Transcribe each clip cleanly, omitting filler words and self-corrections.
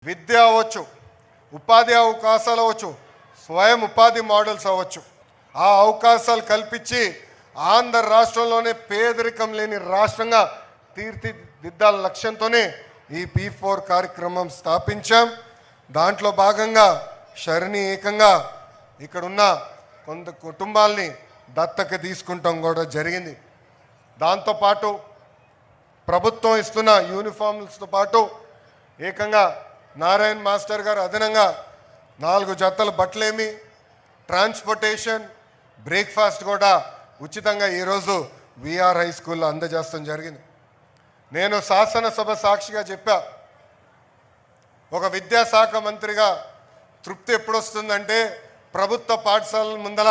విద్య అవ్వచ్చు, ఉపాధి అవకాశాలు అవ్వచ్చు, స్వయం ఉపాధి మోడల్స్ అవ్వచ్చు. ఆ అవకాశాలు కల్పించి ఆంధ్ర రాష్ట్రంలోనే పేదరికం లేని రాష్ట్రంగా తీర్చిదిద్దాల లక్ష్యంతోనే ఈ P4 కార్యక్రమం స్థాపించాం. దాంట్లో భాగంగా శరణి ఏకంగా ఇక్కడున్న కొంత కుటుంబాల్ని దత్తక తీసుకుంటాం కూడా జరిగింది. దాంతోపాటు ప్రభుత్వం ఇస్తున్న యూనిఫామ్స్తో పాటు ఏకంగా నారాయణ మాస్టర్ గారు అదనంగా 4 జతల బట్టలేమి, ట్రాన్స్పోర్టేషన్, బ్రేక్ఫాస్ట్ కూడా ఉచితంగా ఈరోజు విఆర్ హై స్కూల్లో అందజేస్తాం జరిగింది. నేను శాసనసభ సాక్షిగా చెప్పా, ఒక విద్యాశాఖ మంత్రిగా తృప్తి ఎప్పుడు వస్తుందంటే ప్రభుత్వ పాఠశాలల ముందల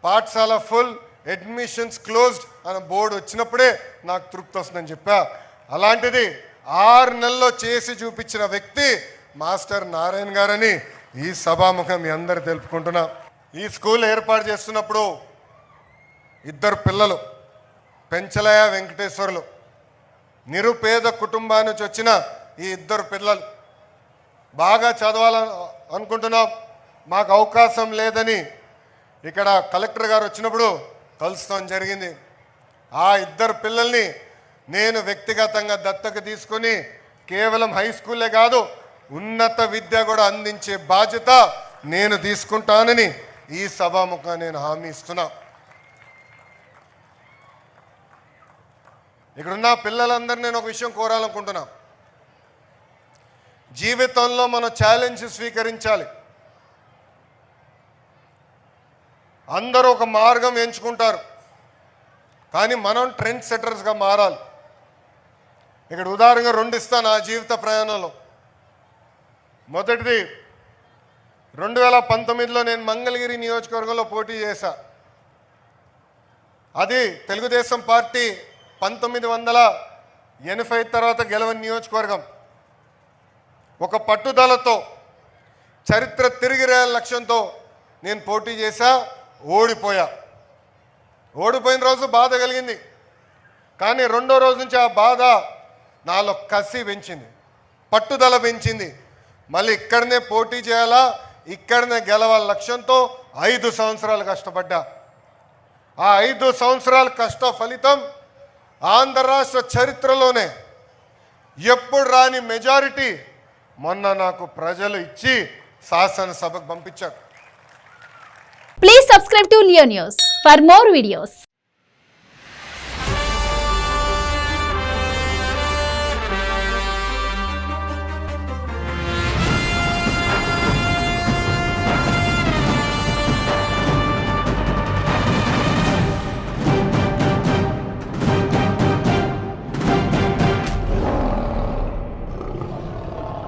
పాఠశాల ఫుల్, అడ్మిషన్స్ క్లోజ్డ్ అనే బోర్డు వచ్చినప్పుడే నాకు తృప్తి వస్తుందని చెప్పా. అలాంటిది 6 నెలల్లో చేసి చూపించిన వ్యక్తి మాస్టర్ నారాయణ గారని ఈ సభాముఖం మీ అందరు తెలుపుకుంటున్నా. ఈ స్కూల్ ఏర్పాటు చేస్తున్నప్పుడు 2 పిల్లలు, పెంచలయ్య వెంకటేశ్వర్లు, నిరుపేద కుటుంబా నుంచి వచ్చిన ఈ 2 పిల్లలు బాగా చదవాలని అనుకుంటున్నాం, మాకు అవకాశం లేదని ఇక్కడ కలెక్టర్ గారు వచ్చినప్పుడు కలుస్తాం జరిగింది. ఆ 2 పిల్లల్ని నేను వ్యక్తిగతంగా దత్తక తీసుకొని కేవలం హై స్కూలే కాదు ఉన్నత విద్య కూడా అందించే బాధ్యత నేను తీసుకుంటానని ఈ సభాముఖంగా నేను హామీ ఇస్తున్నా. ఇక్కడున్న పిల్లలందరూ నేను ఒక విషయం కోరాలనుకుంటున్నా. జీవితంలో మనం ఛాలెంజ్ స్వీకరించాలి. అందరూ ఒక మార్గం ఎంచుకుంటారు, కానీ మనం ట్రెండ్ సెట్టర్స్గా మారాలి. ఇక్కడ ఉదాహరణగా 2 ఇస్తాను నా జీవిత ప్రయాణంలో. మొదటిది 2019లో నేను మంగళగిరి నియోజకవర్గంలో పోటీ చేశా. అది తెలుగుదేశం పార్టీ 1980 తర్వాత గెలవని నియోజకవర్గం. ఒక పట్టుదలతో చరిత్ర తిరిగి రాయాల లక్ష్యంతో నేను పోటీ చేశా, ఓడిపోయా. ఓడిపోయిన రోజు బాధ కలిగింది, కానీ 2వ రోజు నుంచి ఆ బాధ నాలో కసి పెంచింది, పట్టుదల పెంచింది. మళ్ళీ ఇక్కడనే పోటీ చేయాలా, ఇక్కడనే గెలవాల లక్ష్యంతో 5 సంవత్సరాలు కష్టపడ్డా. ఆ 5 సంవత్సరాల కష్ట ఫలితం ఆంధ్ర రాష్ట్ర చరిత్రలోనే ఎప్పుడు రాని మెజారిటీ మొన్న నాకు ప్రజలు ఇచ్చి శాసనసభకు పంపించారు. Please subscribe to Leo News for more videos.